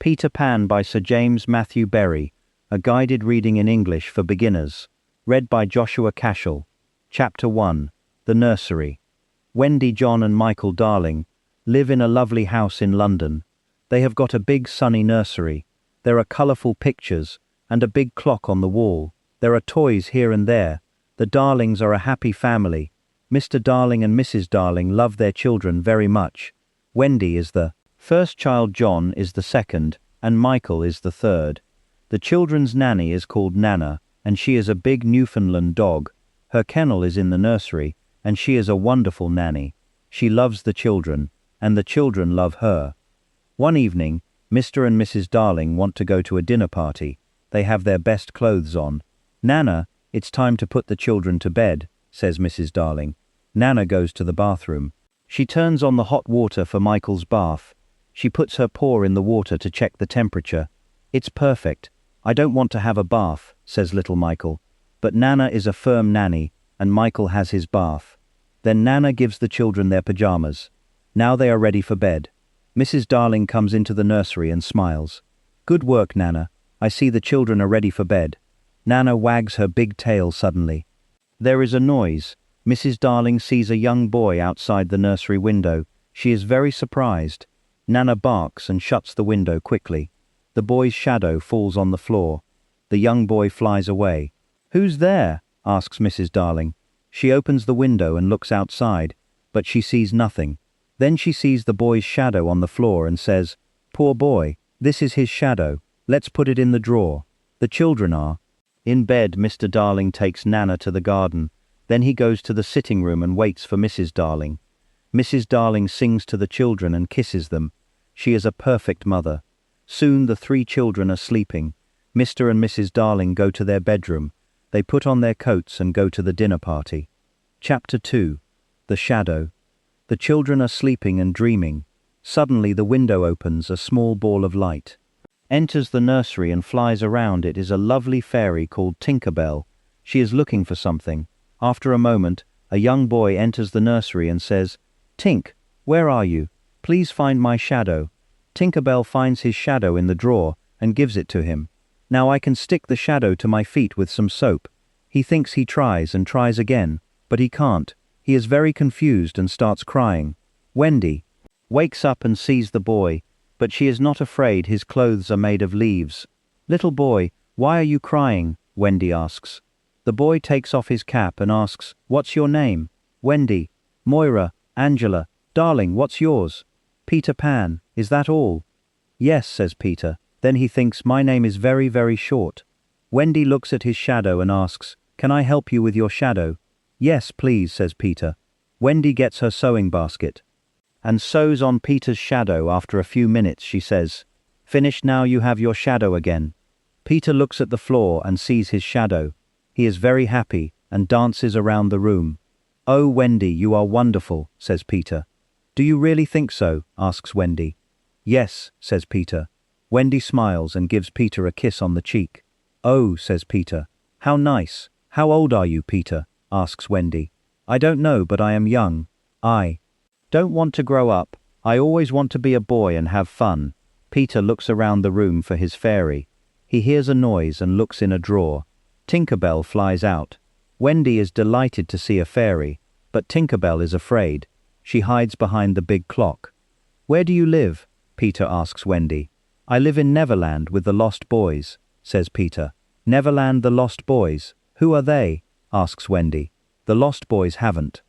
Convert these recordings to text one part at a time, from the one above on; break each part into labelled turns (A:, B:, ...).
A: Peter Pan by Sir James Matthew Barrie, a guided reading in English for beginners. Read by Joshua Cashel. Chapter 1. The Nursery. Wendy, John and Michael Darling live in a lovely house in London. They have got a big sunny nursery. There are colourful pictures and a big clock on the wall. There are toys here and there. The Darlings are a happy family. Mr. Darling and Mrs. Darling love their children very much. Wendy is the first child, John is the second, and Michael is the third. The children's nanny is called Nana, and she is a big Newfoundland dog. Her kennel is in the nursery, and she is a wonderful nanny. She loves the children, and the children love her. One evening, Mr. and Mrs. Darling want to go to a dinner party. They have their best clothes on. "Nana, it's time to put the children to bed," says Mrs. Darling. Nana goes to the bathroom. She turns on the hot water for Michael's bath. She puts her paw in the water to check the temperature. "It's perfect. I don't want to have a bath," says little Michael. But Nana is a firm nanny, and Michael has his bath. Then Nana gives the children their pajamas. Now they are ready for bed. Mrs. Darling comes into the nursery and smiles. "Good work, Nana. I see the children are ready for bed." Nana wags her big tail suddenly. There is a noise. Mrs. Darling sees a young boy outside the nursery window. She is very surprised. Nana barks and shuts the window quickly. The boy's shadow falls on the floor. The young boy flies away. "Who's there?" asks Mrs. Darling. She opens the window and looks outside, but she sees nothing. Then she sees the boy's shadow on the floor and says, "Poor boy, this is his shadow. Let's put it in the drawer." The children are in bed. Mr. Darling takes Nana to the garden. Then he goes to the sitting room and waits for Mrs. Darling. Mrs. Darling sings to the children and kisses them. She is a perfect mother. Soon the three children are sleeping. Mr. and Mrs. Darling go to their bedroom. They put on their coats and go to the dinner party. Chapter 2. The Shadow. The children are sleeping and dreaming. Suddenly the window opens. A small ball of light enters the nursery and flies around. It is a lovely fairy called Tinker Bell. She is looking for something. After a moment, a young boy enters the nursery and says, "Tink, where are you? Please find my shadow." Tinker Bell finds his shadow in the drawer and gives it to him. "Now I can stick the shadow to my feet with some soap." He thinks. He tries and tries again, but he can't. He is very confused and starts crying. Wendy wakes up and sees the boy, but she is not afraid. His clothes are made of leaves. "Little boy, why are you crying?" Wendy asks. The boy takes off his cap and asks, "What's your name?" "Wendy." "Moira, Angela, Darling, what's yours?" "Peter Pan. Is that all?" "Yes," says Peter. Then he thinks, "My name is very, very short." Wendy looks at his shadow and asks, "Can I help you with your shadow?" "Yes, please," says Peter. Wendy gets her sewing basket and sews on Peter's shadow. After a few minutes she says, "Finished now, you have your shadow again." Peter looks at the floor and sees his shadow. He is very happy and dances around the room. "Oh, Wendy, you are wonderful," says Peter. "Do you really think so?" asks Wendy. "Yes," says Peter. Wendy smiles and gives Peter a kiss on the cheek. "Oh," says Peter. "How nice. How old are you, Peter?" asks Wendy. "I don't know, but I am young. I don't want to grow up. I always want to be a boy and have fun." Peter looks around the room for his fairy. He hears a noise and looks in a drawer. Tinker Bell flies out. Wendy is delighted to see a fairy, but Tinker Bell is afraid. She hides behind the big clock. "Where do you live?" Peter asks Wendy. "I live in Neverland with the Lost Boys," says Peter. "Neverland, the Lost Boys. Who are they?" asks Wendy. "The Lost Boys haven't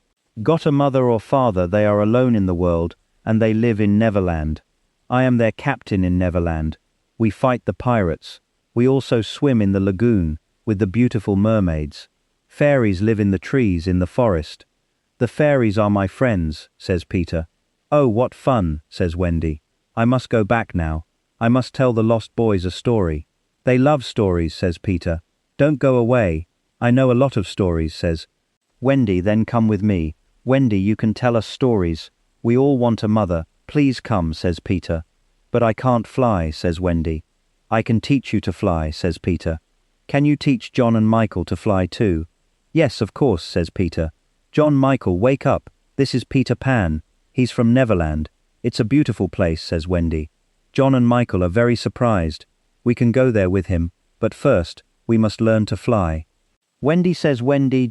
A: got a mother or father. They are alone in the world, and they live in Neverland. I am their captain in Neverland. We fight the pirates. We also swim in the lagoon with the beautiful mermaids. Fairies live in the trees in the forest." "The fairies are my friends," says Peter. "Oh, what fun," says Wendy. "I must go back now. I must tell the Lost Boys a story." "They love stories," says Peter. "Don't go away. I know a lot of stories," says Wendy. "Then come with me. Wendy, you can tell us stories. We all want a mother. Please come," says Peter. "But I can't fly," says Wendy. "I can teach you to fly," says Peter. "Can you teach John and Michael to fly too?" "Yes, of course," says Peter. "John, Michael, wake up. This is Peter Pan. He's from Neverland. It's a beautiful place," says Wendy. John and Michael are very surprised. We can go there with him, but first, we must learn to fly. Wendy says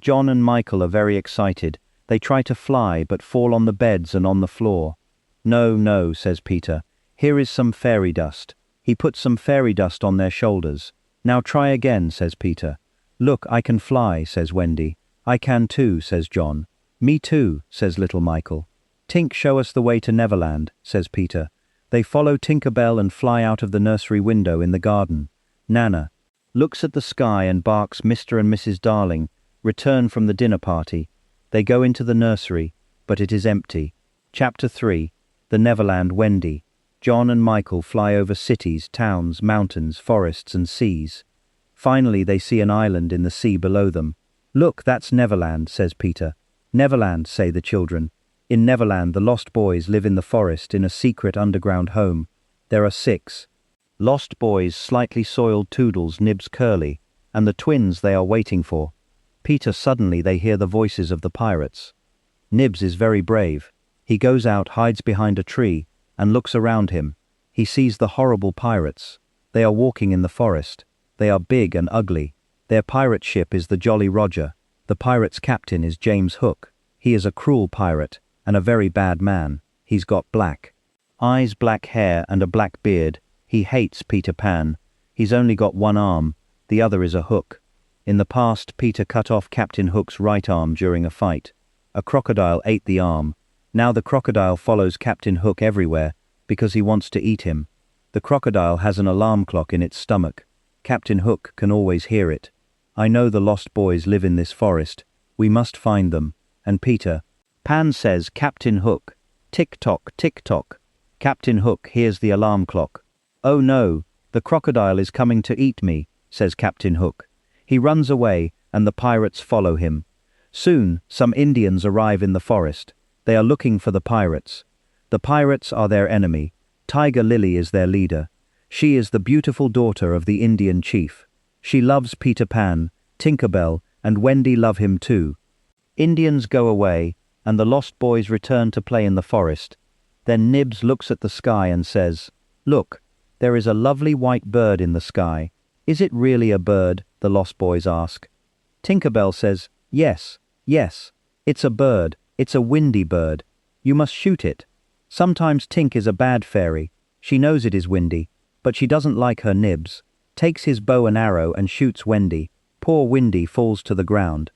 A: John and Michael are very excited. They try to fly but fall on the beds and on the floor. No, no, says Peter. Here is some fairy dust. He puts some fairy dust on their shoulders. Now try again, says Peter. Look, I can fly, says Wendy. I can too, says John. Me too, says little Michael. Tink, show us the way to Neverland, says Peter. They follow Tinker Bell and fly out of the nursery window in the garden. Nana looks at the sky and barks Mr. and Mrs. Darling, return from the dinner party. They go into the nursery, but it is empty. Chapter 3. The Neverland. Wendy. John and Michael fly over cities, towns, mountains, forests and seas. Finally they see an island in the sea below them. Look, that's Neverland, says Peter. Neverland, say the children. In Neverland the lost boys live in the forest in a secret underground home. There are 6. Lost boys, slightly soiled Toodles, Nibs, Curly, and the twins they are waiting for. Peter, suddenly they hear the voices of the pirates. Nibs is very brave. He goes out, hides behind a tree, and looks around him. He sees the horrible pirates. They are walking in the forest. They are big and ugly. Their pirate ship is the Jolly Roger. The pirate's captain is James Hook. He is a cruel pirate, and a very bad man. He's got black eyes, black hair, and a black beard. He hates Peter Pan. He's only got one arm. The other is a hook. In the past, Peter cut off Captain Hook's right arm during a fight. A crocodile ate the arm. Now the crocodile follows Captain Hook everywhere because he wants to eat him. The crocodile has an alarm clock in its stomach. Captain Hook can always hear it. I know the lost boys live in this forest. We must find them. And Peter Pan says, Captain Hook. Tick-tock, tick-tock. Captain Hook hears the alarm clock. Oh no, the crocodile is coming to eat me, says Captain Hook. He runs away, and the pirates follow him. Soon, some Indians arrive in the forest. They are looking for the pirates. The pirates are their enemy. Tiger Lily is their leader. She is the beautiful daughter of the Indian chief. She loves Peter Pan, Tinker Bell, and Wendy love him too. Indians go away, and the lost boys return to play in the forest. Then Nibs looks at the sky and says, Look, there is a lovely white bird in the sky. Is it really a bird? The lost boys ask. Tinker Bell says, Yes, yes, it's a bird. It's a windy bird. You must shoot it. Sometimes Tink is a bad fairy. She knows it is windy, but she doesn't like her Nibs. Takes his bow and arrow and shoots Wendy. Poor Wendy falls to the ground.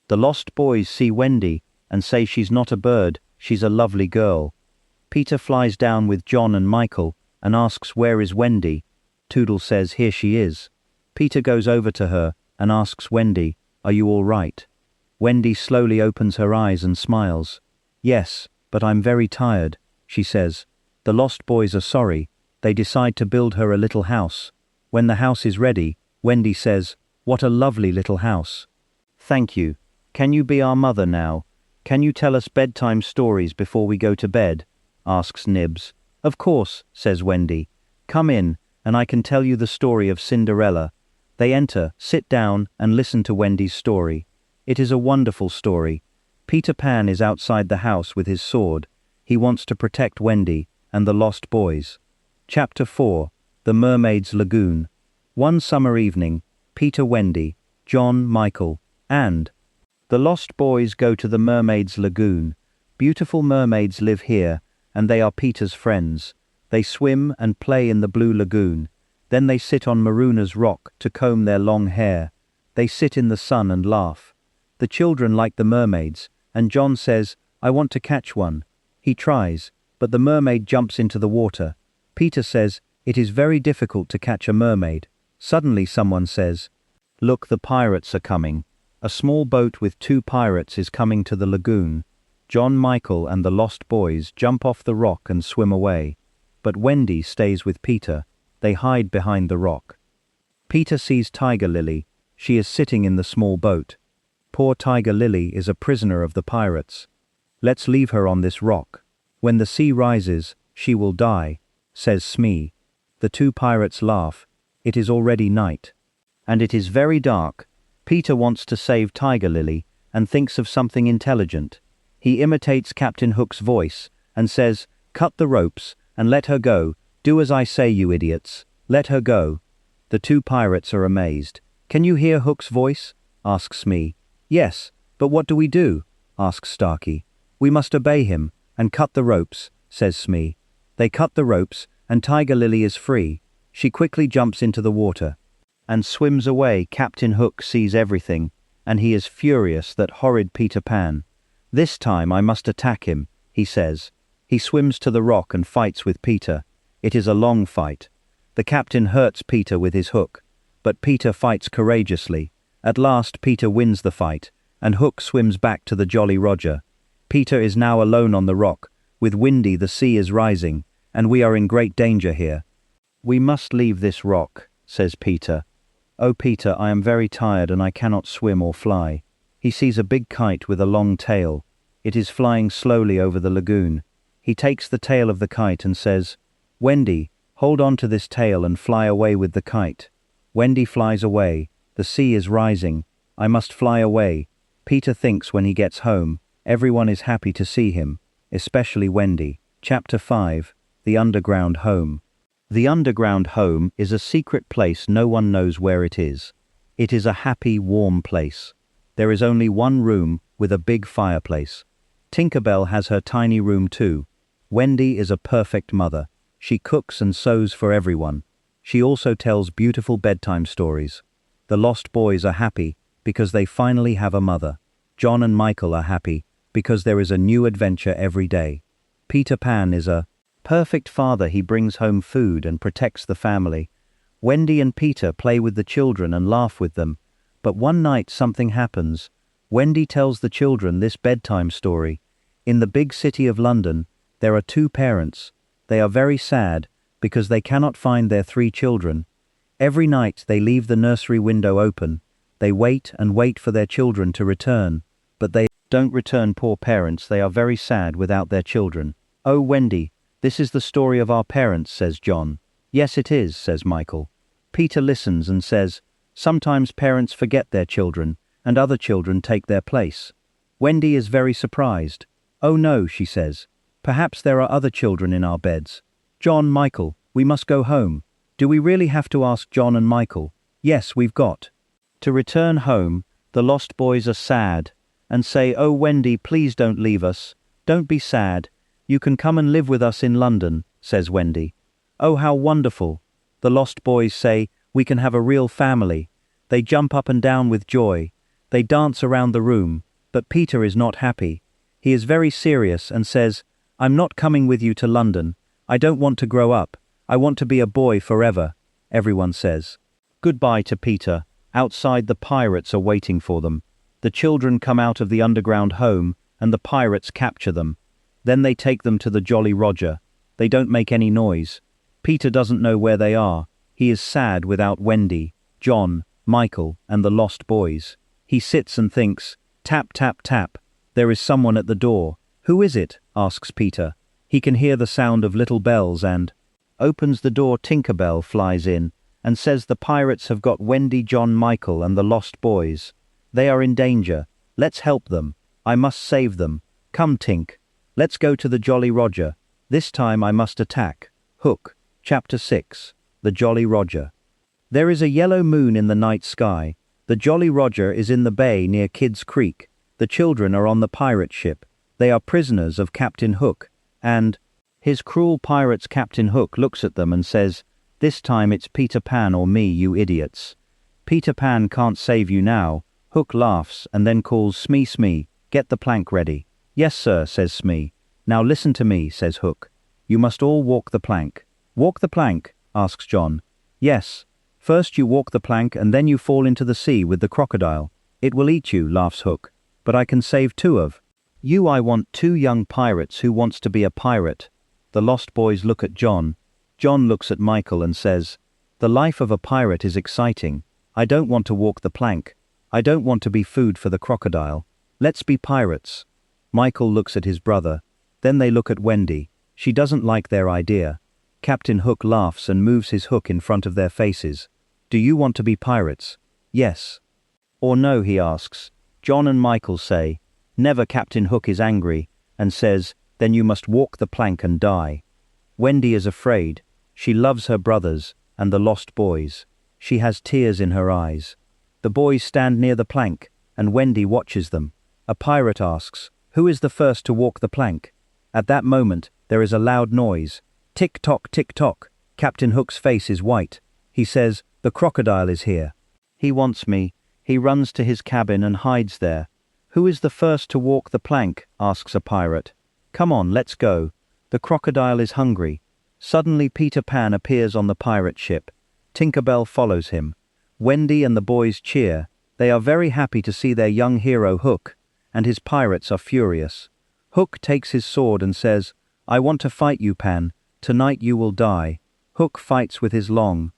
A: The lost boys see Wendy and say she's not a bird, she's a lovely girl. Peter flies down with John and Michael and asks where is Wendy. Toodle says here she is. Peter goes over to her and asks Wendy, are you all right? Wendy slowly opens her eyes and smiles. Yes, but I'm very tired, she says. The lost boys are sorry. They decide to build her a little house. When the house is ready, Wendy says, what a lovely little house. Thank you. Can you be our mother now? Can you tell us bedtime stories before we go to bed? Asks Nibs. Of course, says Wendy. Come in, and I can tell you the story of Cinderella. They enter, sit down, and listen to Wendy's story. It is a wonderful story. Peter Pan is outside the house with his sword. He wants to protect Wendy and the lost boys. Chapter 4. The Mermaid's Lagoon. One summer evening, Peter, Wendy, John, Michael, and the lost boys go to the Mermaid's Lagoon. Beautiful mermaids live here, and they are Peter's friends. They swim and play in the blue lagoon. Then they sit on Maruna's rock to comb their long hair. They sit in the sun and laugh. The children like the mermaids, and John says, I want to catch one. He tries, but the mermaid jumps into the water. Peter says, it is very difficult to catch a mermaid. Suddenly someone says, look, the pirates are coming. A small boat with 2 pirates is coming to the lagoon. John, Michael, and the lost boys jump off the rock and swim away. But Wendy stays with Peter. They hide behind the rock. Peter sees Tiger Lily. She is sitting in the small boat. Poor Tiger Lily is a prisoner of the pirates. Let's leave her on this rock. When the sea rises, she will die, says Smee. The 2 pirates laugh. It is already night. And it is very dark. Peter wants to save Tiger Lily and thinks of something intelligent. He imitates Captain Hook's voice and says, cut the ropes and let her go. Do as I say, you idiots. Let her go. The two pirates are amazed. Can you hear Hook's voice? Asks Smee. Yes, but what do we do? Asks Starkey. We must obey him, and cut the ropes, says Smee. They cut the ropes, and Tiger Lily is free. She quickly jumps into the water and swims away. Captain Hook sees everything, and he is furious that horrid Peter Pan. This time I must attack him, he says. He swims to the rock and fights with Peter. It is a long fight. The captain hurts Peter with his hook, but Peter fights courageously. At last Peter wins the fight, and Hook swims back to the Jolly Roger. Peter is now alone on the rock. With Wendy the sea is rising, and we are in great danger here. We must leave this rock, says Peter. Oh Peter, I am very tired and I cannot swim or fly. He sees a big kite with a long tail. It is flying slowly over the lagoon. He takes the tail of the kite and says, Wendy, hold on to this tail and fly away with the kite. Wendy flies away. The sea is rising. I must fly away. Peter thinks when he gets home, everyone is happy to see him, especially Wendy. Chapter 5, The Underground Home. The underground home is a secret place no one knows where it is. It is a happy, warm place. There is only one room with a big fireplace. Tinker Bell has her tiny room too. Wendy is a perfect mother. She cooks and sews for everyone. She also tells beautiful bedtime stories. The Lost Boys are happy because they finally have a mother. John and Michael are happy because there is a new adventure every day. Peter Pan is a perfect father. He brings home food and protects the family. Wendy and Peter play with the children and laugh with them. But one night something happens. Wendy tells the children this bedtime story. In the big city of London, there are two parents. They are very sad because they cannot find their 3 children. Every night they leave the nursery window open. They wait and wait for their children to return. But they don't return. Poor parents, they are very sad without their children. Oh Wendy, this is the story of our parents, says John. Yes it is, says Michael. Peter listens and says, sometimes parents forget their children, and other children take their place. Wendy is very surprised. Oh no, she says. Perhaps there are other children in our beds. John, Michael, we must go home. Do we really have to ask John and Michael? Yes, we've got to return home. The Lost Boys are sad and say, oh Wendy, please don't leave us. Don't be sad. You can come and live with us in London, says Wendy. Oh, how wonderful. The Lost Boys say, we can have a real family. They jump up and down with joy. They dance around the room, but Peter is not happy. He is very serious and says, I'm not coming with you to London. I don't want to grow up. I want to be a boy forever, everyone says. Goodbye to Peter. Outside the pirates are waiting for them. The children come out of the underground home, and the pirates capture them. Then they take them to the Jolly Roger. They don't make any noise. Peter doesn't know where they are. He is sad without Wendy, John, Michael, and the Lost Boys. He sits and thinks, tap, tap, tap. There is someone at the door. Who is it? Asks Peter. He can hear the sound of little bells and opens the door. Tinker Bell flies in and says the pirates have got Wendy, John, Michael, and the Lost Boys. They are in danger. Let's help them. I must save them. Come, Tink. Let's go to the Jolly Roger. This time I must attack. Hook. Chapter 6. The Jolly Roger. There is a yellow moon in the night sky. The Jolly Roger is in the bay near Kidd's Creek. The children are on the pirate ship. They are prisoners of Captain Hook, and his cruel pirates. Captain Hook looks at them and says, this time it's Peter Pan or me, you idiots. Peter Pan can't save you now. Hook laughs and then calls Smee. Smee, get the plank ready. Yes sir, says Smee. Now listen to me, says Hook. You must all walk the plank. Walk the plank? Asks John. Yes. First you walk the plank and then you fall into the sea with the crocodile. It will eat you, laughs Hook. But I can save 2 of you. I want 2 young pirates who wants to be a pirate. The Lost Boys look at John. John looks at Michael and says, the life of a pirate is exciting. I don't want to walk the plank. I don't want to be food for the crocodile. Let's be pirates. Michael looks at his brother. Then they look at Wendy. She doesn't like their idea. Captain Hook laughs and moves his hook in front of their faces. Do you want to be pirates? Yes. Or no, he asks. John and Michael say, never. Captain Hook is angry and says, then you must walk the plank and die. Wendy is afraid. She loves her brothers and the lost boys. She has tears in her eyes. The boys stand near the plank, and Wendy watches them. A pirate asks, "Who is the first to walk the plank?" At that moment, there is a loud noise. Tick-tock, tick-tock. Captain Hook's face is white. He says, "The crocodile is here. He wants me." He runs to his cabin and hides there. "Who is the first to walk the plank?" asks a pirate. "Come on, let's go. The crocodile is hungry." Suddenly Peter Pan appears on the pirate ship. Tinker Bell follows him. Wendy and the boys cheer. They are very happy to see their young hero Hook, and his pirates are furious. Hook takes his sword and says, "I want to fight you, Pan. Tonight you will die." Hook fights with his long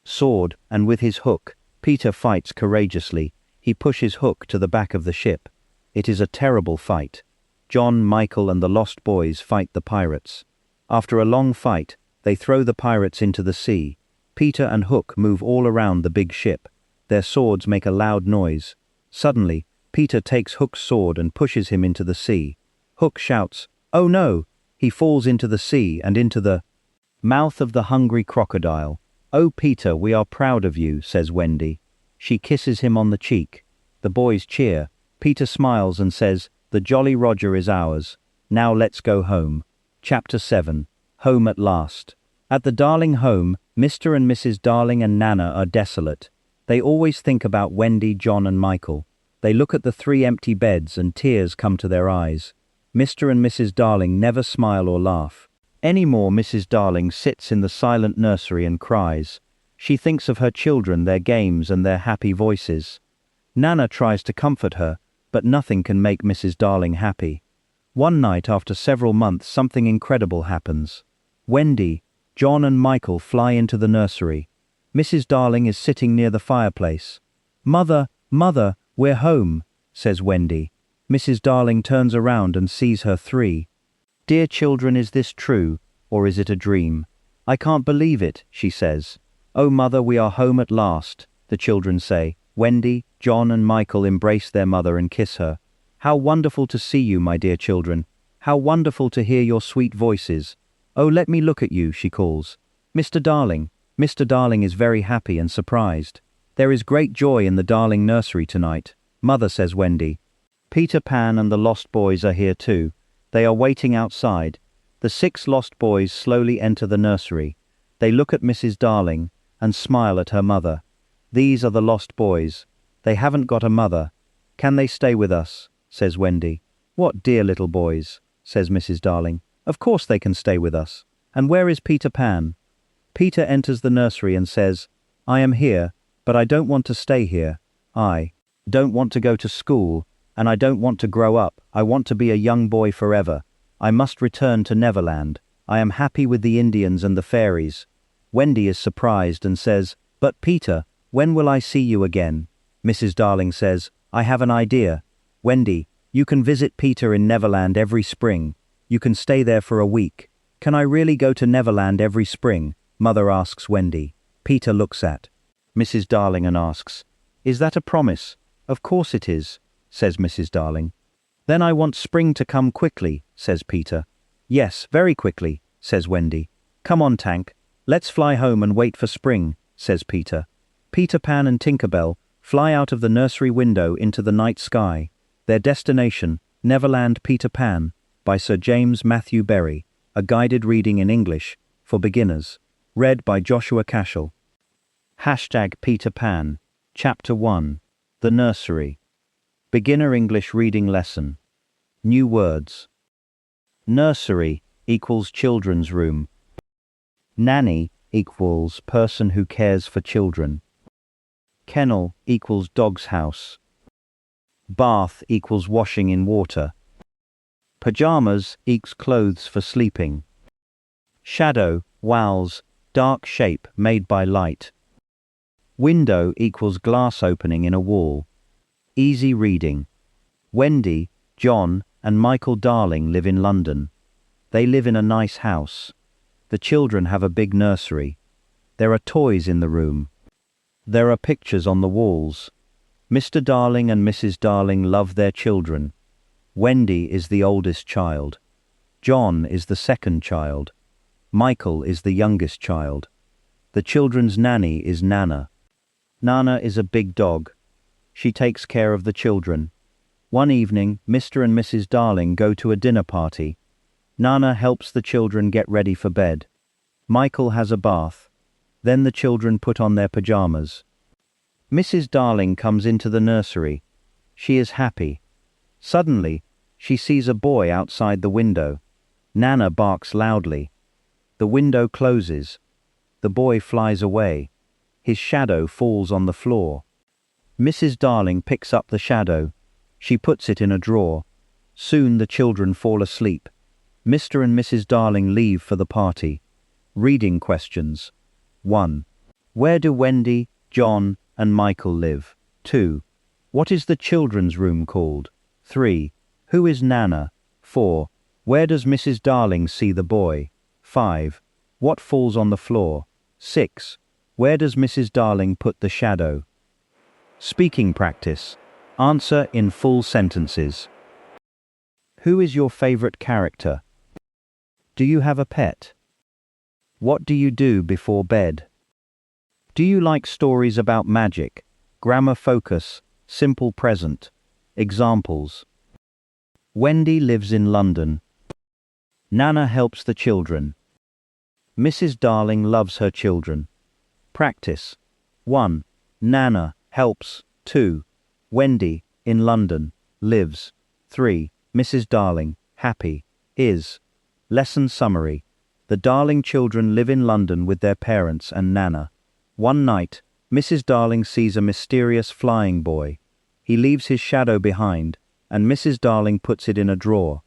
A: sword, and with his hook, Peter fights courageously. He pushes Hook to the back of the ship. It is a terrible fight. John, Michael, and the lost boys fight the pirates. After a long fight, they throw the pirates into the sea. Peter and Hook move all around the big ship. Their swords make a loud noise. Suddenly, Peter takes Hook's sword and pushes him into the sea. Hook shouts, "Oh no!" He falls into the sea and into the mouth of the hungry crocodile. "Oh Peter, we are proud of you," says Wendy. She kisses him on the cheek. The boys cheer. Peter smiles and says, "The Jolly Roger is ours. Now let's go home." Chapter 7. Home at last. At the Darling home, Mr. and Mrs. Darling and Nana are desolate. They always think about Wendy, John, and Michael. They look at the 3 empty beds and tears come to their eyes. Mr. and Mrs. Darling never smile or laugh. Anymore, Mrs. Darling sits in the silent nursery and cries. She thinks of her children, their games, and their happy voices. Nana tries to comfort her, but nothing can make Mrs. Darling happy. One night after several months, something incredible happens. Wendy, John, and Michael fly into the nursery. Mrs. Darling is sitting near the fireplace. "Mother, Mother, we're home," says Wendy. Mrs. Darling turns around and sees her 3. "Dear children, is this true, or is it a dream? I can't believe it," she says. "Oh Mother, we are home at last," the children say. Wendy, John, and Michael embrace their mother and kiss her. "How wonderful to see you, my dear children. How wonderful to hear your sweet voices. Oh, let me look at you," she calls. "Mr. Darling." Mr. Darling is very happy and surprised. "There is great joy in the Darling nursery tonight, Mother," says Wendy. Peter Pan and the lost boys are here too. They are waiting outside. The 6 lost boys slowly enter the nursery. They look at Mrs. Darling and smile at her mother. "These are the lost boys. They haven't got a mother. Can they stay with us?" says Wendy. "What dear little boys," says Mrs. Darling. "Of course they can stay with us. And where is Peter Pan?" Peter enters the nursery and says, "I am here, but I don't want to stay here. I don't want to go to school, and I don't want to grow up. I want to be a young boy forever. I must return to Neverland. I am happy with the Indians and the fairies." Wendy is surprised and says, "But Peter, when will I see you again?" Mrs. Darling says, "I have an idea. Wendy, you can visit Peter in Neverland every spring. You can stay there for a week." "Can I really go to Neverland every spring?" Mother asks Wendy. Peter looks at Mrs. Darling and asks, "Is that a promise?" "Of course it is," says Mrs. Darling. "Then I want spring to come quickly," says Peter. "Yes, very quickly," says Wendy. "Come on, Tank. Let's fly home and wait for spring," says Peter. Peter Pan and Tinker Bell fly out of the nursery window into the night sky. Their destination, Neverland. Peter Pan, by Sir James Matthew Barrie, a guided reading in English for beginners. Read by Joshua Cashel. Peter Pan. Chapter 1. The Nursery. Beginner English Reading Lesson. New words. Nursery equals children's room. Nanny equals person who cares for children. Kennel equals dog's house. Bath equals washing in water. Pajamas equals clothes for sleeping. Shadow, wowls, dark shape made by light. Window equals glass opening in a wall. Easy reading. Wendy, John, and Michael Darling live in London. They live in a nice house. The children have a big nursery. There are toys in the room. There are pictures on the walls. Mr. Darling and Mrs. Darling love their children. Wendy is the oldest child. John is the second child. Michael is the youngest child. The children's nanny is Nana. Nana is a big dog. She takes care of the children. One evening, Mr. and Mrs. Darling go to a dinner party. Nana helps the children get ready for bed. Michael has a bath. Then the children put on their pajamas. Mrs. Darling comes into the nursery. She is happy. Suddenly, she sees a boy outside the window. Nana barks loudly. The window closes. The boy flies away. His shadow falls on the floor. Mrs. Darling picks up the shadow. She puts it in a drawer. Soon the children fall asleep. Mr. and Mrs. Darling leave for the party. Reading questions. 1. Where do Wendy, John, and Michael live? 2. What is the children's room called? 3. Who is Nana? 4. Where does Mrs. Darling see the boy? 5. What falls on the floor? 6. Where does Mrs. Darling put the shadow? Speaking practice. Answer in full sentences. Who is your favorite character? Do you have a pet? What do you do before bed? Do you like stories about magic? Grammar focus. Simple present. Examples. Wendy lives in London. Nana helps the children. Mrs. Darling loves her children. Practice. 1. Nana helps. 2. Wendy, in London, lives. 3. Mrs. Darling, happy, is. Lesson summary. The Darling children live in London with their parents and Nana. One night, Mrs. Darling sees a mysterious flying boy. He leaves his shadow behind, and Mrs. Darling puts it in a drawer.